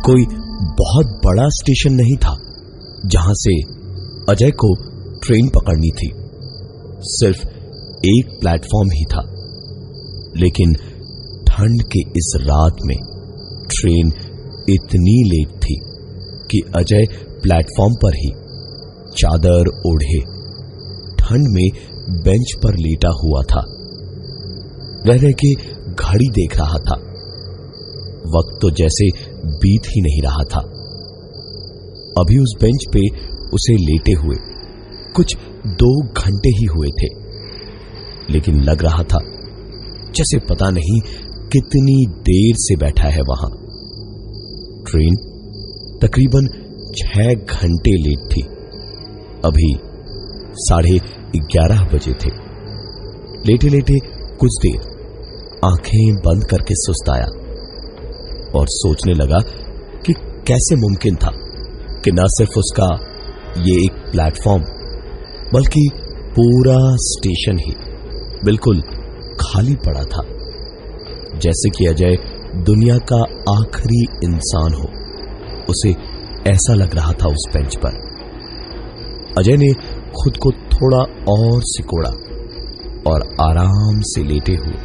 कोई बहुत बड़ा स्टेशन नहीं था जहां से अजय को ट्रेन पकड़नी थी। सिर्फ एक प्लेटफॉर्म ही था। लेकिन ठंड के इस रात में ट्रेन इतनी लेट थी कि अजय प्लेटफॉर्म पर ही चादर ओढ़े ठंड में बेंच पर लेटा हुआ था। रह रह के घड़ी देख रहा था। वक्त तो जैसे बीत ही नहीं रहा था। अभी उस बेंच पे उसे लेटे हुए कुछ 2 घंटे ही हुए थे, लेकिन लग रहा था जैसे पता नहीं कितनी देर से बैठा है वहां। ट्रेन तकरीबन 6 घंटे लेट थी। अभी 11:30 बजे थे। लेटे लेटे कुछ देर आंखें बंद करके सुस्ताया और सोचने लगा कि कैसे मुमकिन था कि न सिर्फ उसका ये एक प्लेटफॉर्म बल्कि पूरा स्टेशन ही बिल्कुल खाली पड़ा था। जैसे कि अजय दुनिया का आखिरी इंसान हो, उसे ऐसा लग रहा था उस बेंच पर। अजय ने खुद को थोड़ा और सिकोड़ा और आराम से लेटे हुए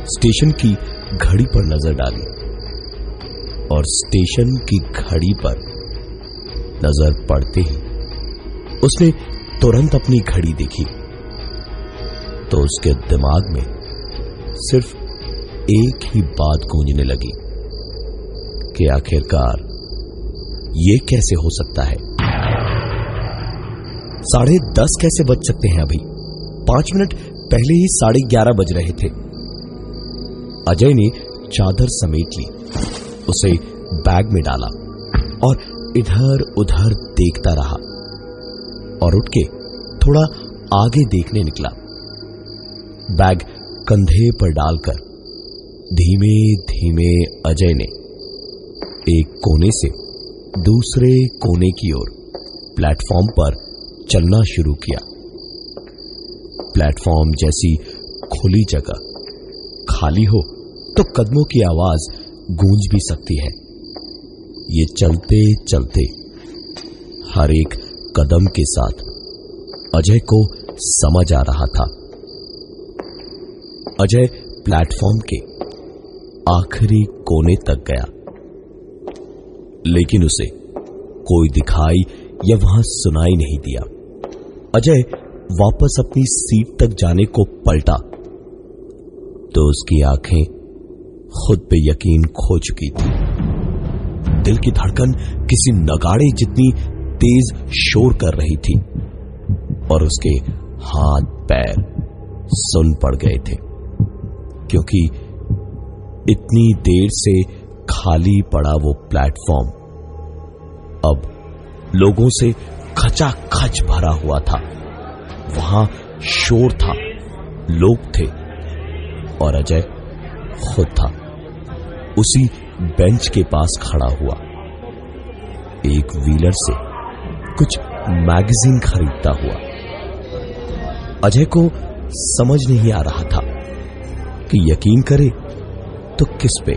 स्टेशन की घड़ी पर नजर डाली। और स्टेशन की घड़ी पर नजर पड़ते ही उसने तुरंत अपनी घड़ी देखी तो उसके दिमाग में सिर्फ एक ही बात गूंजने लगी कि आखिरकार ये कैसे हो सकता है। 10:30 कैसे बज सकते हैं? अभी 5 मिनट पहले ही 11:30 बज रहे थे। अजय ने चादर समेट ली, उसे बैग में डाला और इधर उधर देखता रहा और उठ के थोड़ा आगे देखने निकला। बैग कंधे पर डालकर धीमे धीमे अजय ने एक कोने से दूसरे कोने की ओर प्लेटफॉर्म पर चलना शुरू किया। प्लेटफॉर्म जैसी खुली जगह खाली हो तो कदमों की आवाज गूंज भी सकती है। ये चलते चलते हर एक कदम के साथ अजय को समझ आ रहा था। अजय प्लेटफॉर्म के आखिरी कोने तक गया, लेकिन उसे कोई दिखाई या वहां सुनाई नहीं दिया। अजय वापस अपनी सीट तक जाने को पलटा तो उसकी आंखें खुद पे यकीन खो चुकी थी। दिल की धड़कन किसी नगाड़े जितनी तेज शोर कर रही थी और उसके हाथ पैर सुन पड़ गए थे, क्योंकि इतनी देर से खाली पड़ा वो प्लेटफॉर्म अब लोगों से खचाखच भरा हुआ था। वहां शोर था, लोग थे और अजय खुद था उसी बेंच के पास खड़ा हुआ, एक व्हीलर से कुछ मैगजीन खरीदता हुआ। अजय को समझ नहीं आ रहा था कि यकीन करे तो किस पे।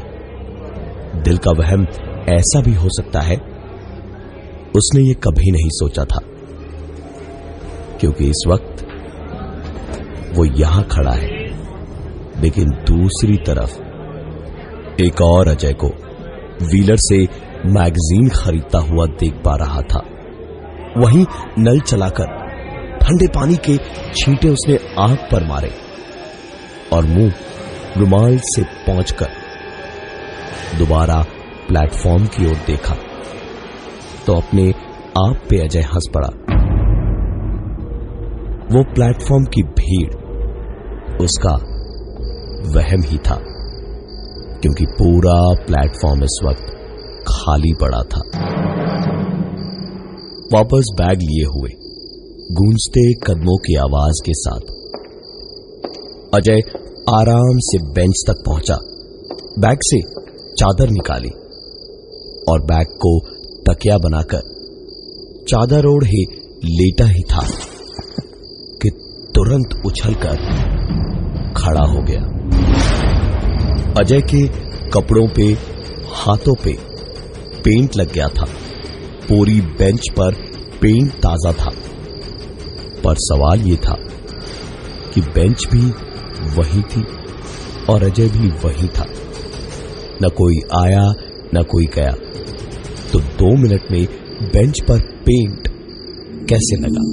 दिल का वहम ऐसा भी हो सकता है, उसने ये कभी नहीं सोचा था, क्योंकि इस वक्त वो यहां खड़ा है, लेकिन दूसरी तरफ एक और अजय को व्हीलर से मैगजीन खरीदता हुआ देख पा रहा था। वहीं नल चलाकर ठंडे पानी के छींटे उसने आंख पर मारे और मुंह रुमाल से पोंछकर दोबारा प्लेटफॉर्म की ओर देखा तो अपने आप पे अजय हंस पड़ा। वो प्लेटफॉर्म की भीड़ उसका वहम ही था, क्योंकि पूरा प्लेटफॉर्म इस वक्त खाली पड़ा था। वापस बैग लिए हुए गूंजते कदमों की आवाज के साथ अजय आराम से बेंच तक पहुंचा, बैग से चादर निकाली और बैग को तकिया बनाकर चादर ओढ़े लेटा ही था कि तुरंत उछलकर खड़ा हो गया। अजय के कपड़ों पे, हाथों पे पेंट लग गया था। पूरी बेंच पर पेंट ताजा था। पर सवाल यह था कि बेंच भी वही थी और अजय भी वही था। न कोई आया न कोई गया। तो 2 मिनट में बेंच पर पेंट कैसे लगा?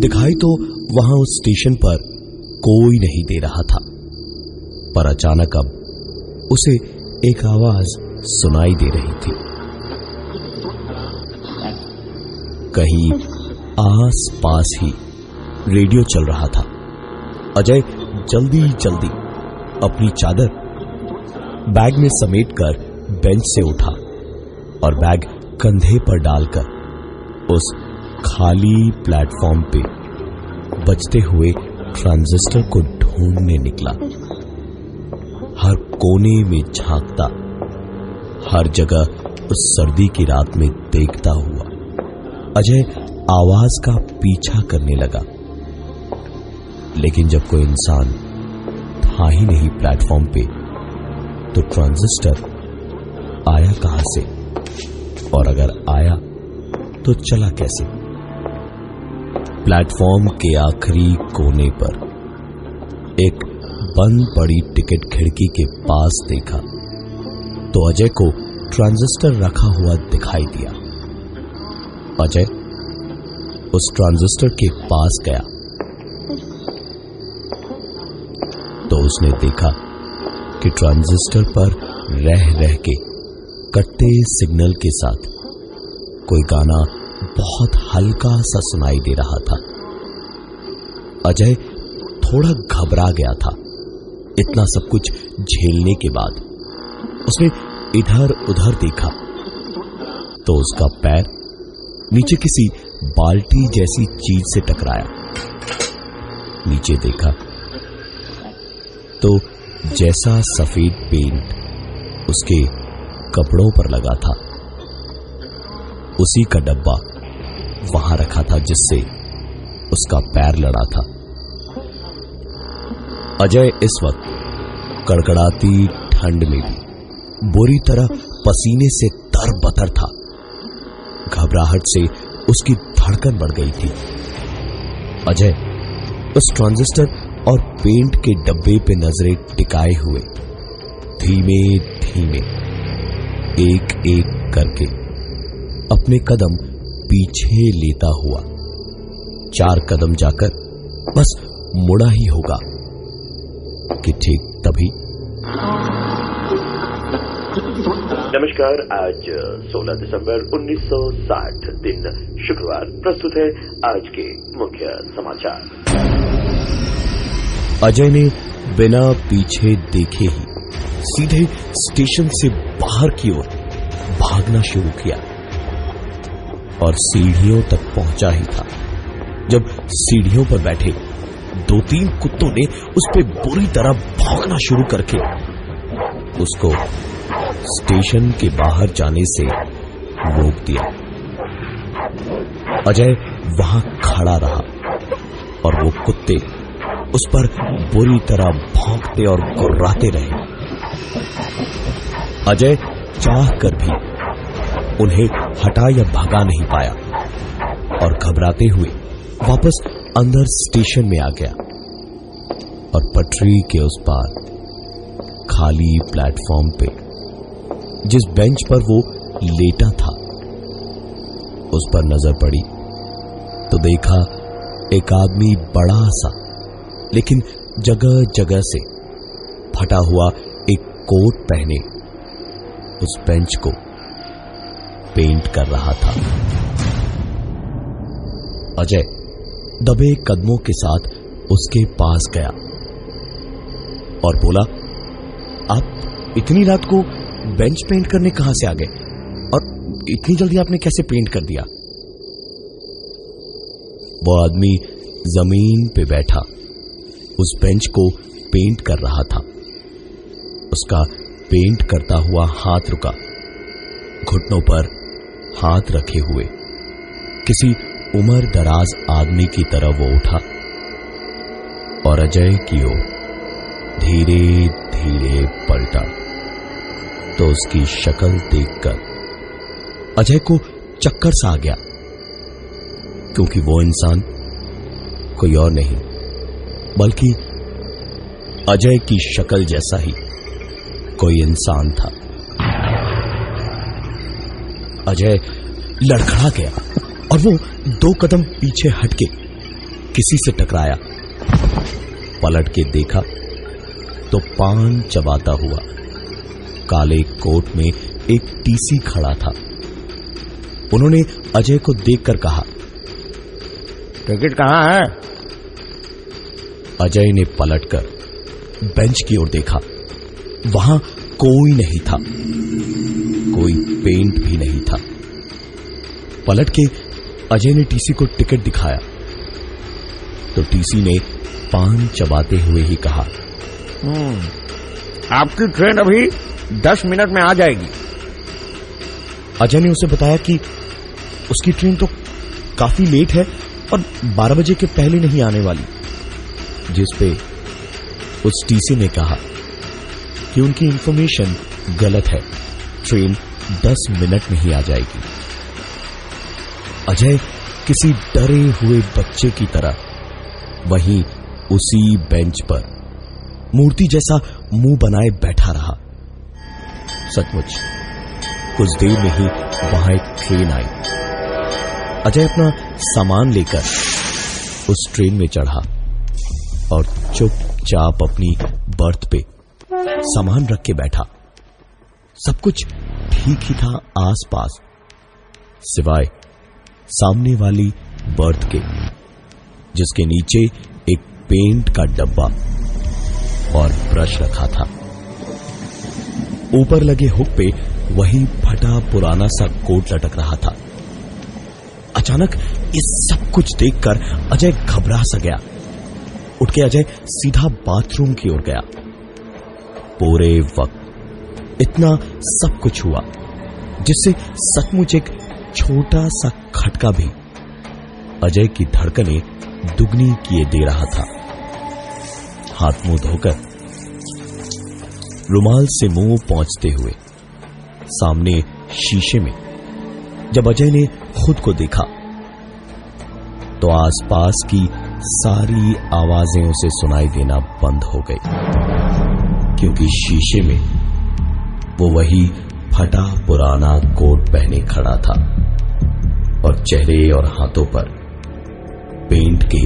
दिखाई तो वहां उस स्टेशन पर कोई नहीं दे रहा था, पर अचानक अब उसे एक आवाज सुनाई दे रही थी। कहीं आस पास ही रेडियो चल रहा था। अजय जल्दी जल्दी अपनी चादर बैग में समेटकर बेंच से उठा और बैग कंधे पर डालकर उस खाली प्लेटफॉर्म पे बजते हुए ट्रांजिस्टर को ढूंढने निकला। हर कोने में झांकता, हर जगह उस सर्दी की रात में देखता हुआ अजय आवाज का पीछा करने लगा। लेकिन जब कोई इंसान था ही नहीं प्लेटफॉर्म पे, तो ट्रांजिस्टर आया कहां से? और अगर आया तो चला कैसे? प्लेटफॉर्म के आखिरी कोने पर एक बंद पड़ी टिकट खिड़की के पास देखा तो अजय को ट्रांजिस्टर रखा हुआ दिखाई दिया। अजय उस ट्रांजिस्टर के पास गया तो उसने देखा कि ट्रांजिस्टर पर रह रह के कटते सिग्नल के साथ कोई गाना बहुत हल्का सा सुनाई दे रहा था। अजय थोड़ा घबरा गया था। इतना सब कुछ झेलने के बाद उसने इधर उधर देखा तो उसका पैर नीचे किसी बाल्टी जैसी चीज से टकराया। नीचे देखा तो जैसा सफेद पेंट उसके कपड़ों पर लगा था, उसी का डब्बा वहां रखा था जिससे उसका पैर लड़ा था। अजय इस वक्त कड़कड़ाती ठंड में भी बुरी तरह पसीने से तरबतर था। घबराहट से उसकी धड़कन बढ़ गई थी। अजय उस ट्रांजिस्टर और पेंट के डब्बे पे नजरें टिकाए हुए धीमे धीमे एक एक करके अपने कदम पीछे लेता हुआ 4 कदम जाकर बस मुड़ा ही होगा कि ठीक तभी नमस्कार। आज 16 दिसंबर 1960 दिन शुक्रवार। प्रस्तुत है आज के मुख्य समाचार। अजय ने बिना पीछे देखे ही सीधे स्टेशन से बाहर की ओर भागना शुरू किया और सीढ़ियों तक पहुंचा ही था जब सीढ़ियों पर बैठे 2-3 कुत्तों ने उस पे बुरी तरह भौंकना शुरू करके उसको स्टेशन के बाहर जाने से रोक दिया। अजय वहां खड़ा रहा और वो कुत्ते उस पर बुरी तरह भौंकते और गुर्राते रहे। अजय चाह कर भी उन्हें हटा या भगा नहीं पाया और घबराते हुए वापस अंदर स्टेशन में आ गया और पटरी के उस पार खाली प्लेटफॉर्म पे जिस बेंच पर वो लेटा था उस पर नजर पड़ी तो देखा एक आदमी बड़ा सा लेकिन जगह जगह से फटा हुआ एक कोट पहने उस बेंच को पेंट कर रहा था। अजय दबे कदमों के साथ उसके पास गया और बोला, आप इतनी रात को बेंच पेंट करने कहां से आ गए और इतनी जल्दी आपने कैसे पेंट कर दिया? वो आदमी जमीन पे बैठा उस बेंच को पेंट कर रहा था। उसका पेंट करता हुआ हाथ रुका। घुटनों पर हाथ रखे हुए किसी उम्र दराज आदमी की तरह वो उठा और अजय की ओर धीरे धीरे पलटा तो उसकी शक्ल देखकर अजय को चक्कर सा आ गया, क्योंकि वो इंसान कोई और नहीं बल्कि अजय की शक्ल जैसा ही कोई इंसान था। अजय लड़खड़ा गया और वो 2 कदम पीछे हटके किसी से टकराया। पलट के देखा तो पान चबाता हुआ काले कोट में एक टीसी खड़ा था। उन्होंने अजय को देखकर कहा, टिकट कहाँ है? अजय ने पलटकर बेंच की ओर देखा। वहां कोई नहीं था, कोई पेंट भी नहीं था। पलट के अजय ने टीसी को टिकट दिखाया तो टीसी ने पान चबाते हुए ही कहा, आपकी ट्रेन अभी 10 मिनट में आ जाएगी। अजय ने उसे बताया कि उसकी ट्रेन तो काफी लेट है और 12 बजे के पहले नहीं आने वाली, जिस पे उस टीसी ने कहा कि उनकी इंफॉर्मेशन गलत है, ट्रेन 10 मिनट में ही आ जाएगी। अजय किसी डरे हुए बच्चे की तरह वहीं उसी बेंच पर मूर्ति जैसा मुंह बनाए बैठा रहा। सचमुच कुछ देर में ही वहां एक ट्रेन आई। अजय अपना सामान लेकर उस ट्रेन में चढ़ा और चुपचाप अपनी बर्थ पे सामान रख के बैठा। सब कुछ ठीक ही था आसपास, सिवाय सामने वाली बर्थ के, जिसके नीचे एक पेंट का डब्बा और ब्रश रखा था। ऊपर लगे हुक पे वही फटा पुराना सा कोट लटक रहा था। अचानक इस सब कुछ देखकर अजय घबरा सा गया। उठ के अजय सीधा बाथरूम की ओर गया। पूरे वक्त इतना सब कुछ हुआ जिससे सचमुच एक छोटा सा खटका भी अजय की धड़कनें दुगनी किए दे रहा था। हाथ मुंह धोकर रुमाल से मुंह पोंछते हुए सामने शीशे में जब अजय ने खुद को देखा तो आसपास की सारी आवाजें उसे सुनाई देना बंद हो गई, क्योंकि शीशे में वो वही फटा पुराना कोट पहने खड़ा था और चेहरे और हाथों पर पेंट के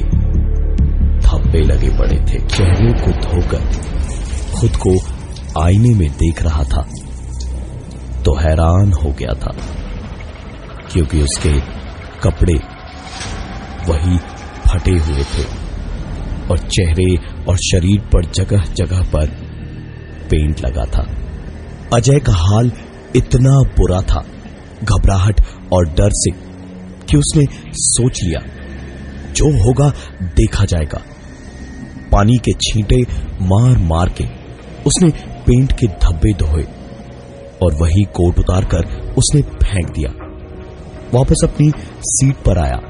धब्बे लगे पड़े थे। चेहरे को धोकर खुद को आईने में देख रहा था तो हैरान हो गया था, क्योंकि उसके कपड़े वही फटे हुए थे और चेहरे और शरीर पर जगह जगह पर पेंट लगा था। अजय का हाल इतना बुरा था, घबराहट और डर से, कि उसने सोच लिया जो होगा देखा जाएगा। पानी के छींटे मार मार के उसने पेंट के धब्बे धोए और वही कोट उतारकर उसने फेंक दिया। वापस अपनी सीट पर आया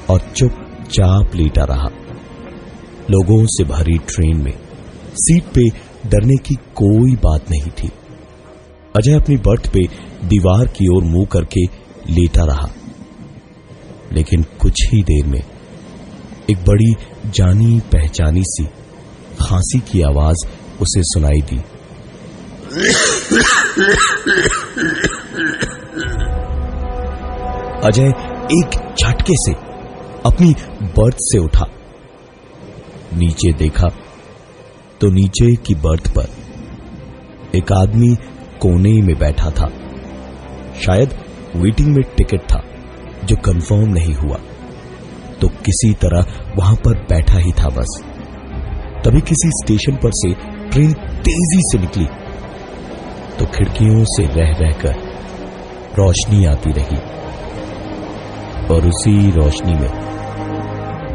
और चुपचाप लेटा रहा। लोगों से भरी ट्रेन में सीट पे डरने की कोई बात नहीं थी। अजय अपनी बर्थ पे दीवार की ओर मुंह करके लेटा रहा, लेकिन कुछ ही देर में एक बड़ी जानी पहचानी सी खांसी की आवाज उसे सुनाई दी। अजय एक झटके से अपनी बर्थ से उठा, नीचे देखा तो नीचे की बर्थ पर एक आदमी कोने में बैठा था। शायद वेटिंग में टिकट था जो कंफर्म नहीं हुआ, तो किसी तरह वहां पर बैठा ही था बस। तभी किसी स्टेशन पर से ट्रेन तेजी से निकली तो खिड़कियों से रह रहकर रोशनी आती रही और उसी रोशनी में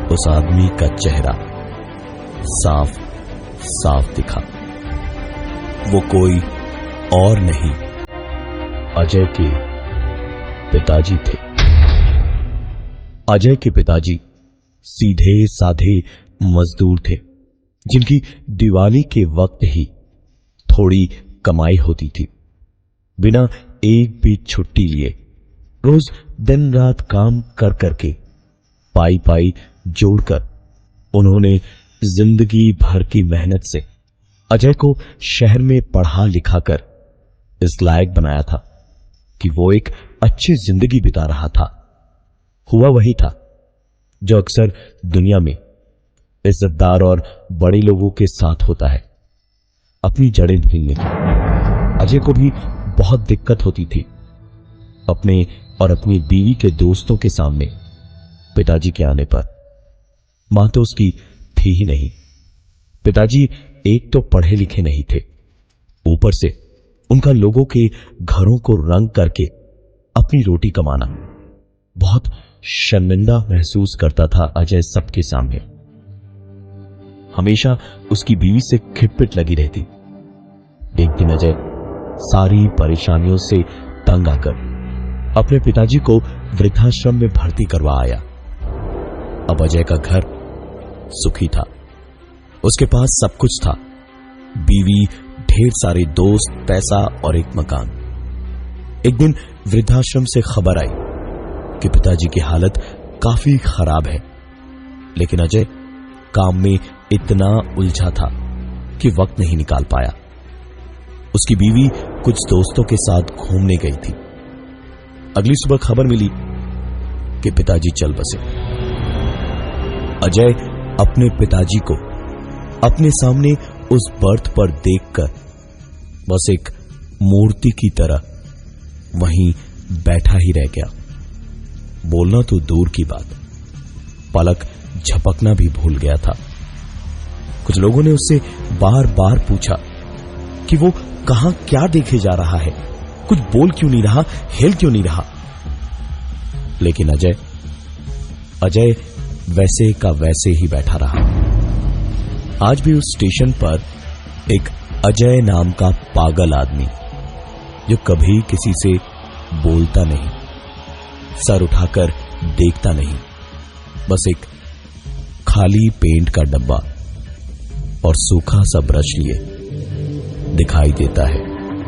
उस आदमी का चेहरा साफ साफ दिखा। वो कोई और नहीं, अजय के पिताजी थे। अजय के पिताजी सीधे साधे मजदूर थे, जिनकी दिवाली के वक्त ही थोड़ी कमाई होती थी। बिना एक भी छुट्टी लिए रोज दिन रात काम कर करके पाई पाई जोड़कर उन्होंने जिंदगी भर की मेहनत से अजय को शहर में पढ़ा लिखा कर इस लायक बनाया था कि वो एक अच्छी जिंदगी बिता रहा था। हुआ वही था जो अक्सर दुनिया में इज्जतदार और बड़े लोगों के साथ होता है, अपनी जड़ें भूलने की। अजय को भी बहुत दिक्कत होती थी अपने और अपनी बीवी के दोस्तों के सामने पिताजी के आने पर। मां तो उसकी थी ही नहीं। पिताजी एक तो पढ़े लिखे नहीं थे, ऊपर से उनका लोगों के घरों को रंग करके अपनी रोटी कमाना। बहुत शर्मिंदा महसूस करता था अजय सबके सामने। हमेशा उसकी बीवी से खिटपिट लगी रहती। एक दिन अजय सारी परेशानियों से तंग आकर अपने पिताजी को वृद्धाश्रम में भर्ती करवा आया। अब अजय का घर सुखी था, उसके पास सब कुछ था, बीवी, ढेर सारे दोस्त, पैसा और एक मकान। एक दिन वृद्धाश्रम से खबर आई कि पिताजी की हालत काफी खराब है, लेकिन अजय काम में इतना उलझा था कि वक्त नहीं निकाल पाया। उसकी बीवी कुछ दोस्तों के साथ घूमने गई थी। अगली सुबह खबर मिली कि पिताजी चल बसे। अजय अपने पिताजी को अपने सामने उस बर्थ पर देखकर बस एक मूर्ति की तरह वहीं बैठा ही रह गया। बोलना तो दूर की बात, पलक झपकना भी भूल गया था। कुछ लोगों ने उससे बार बार पूछा कि वो कहां क्या देखे जा रहा है, कुछ बोल क्यों नहीं रहा, हिल क्यों नहीं रहा। लेकिन अजय वैसे का वैसे ही बैठा रहा। आज भी उस स्टेशन पर एक अजय नाम का पागल आदमी, जो कभी किसी से बोलता नहीं, सर उठाकर देखता नहीं, बस एक खाली पेंट का डब्बा और सूखा सा ब्रश लिए दिखाई देता है।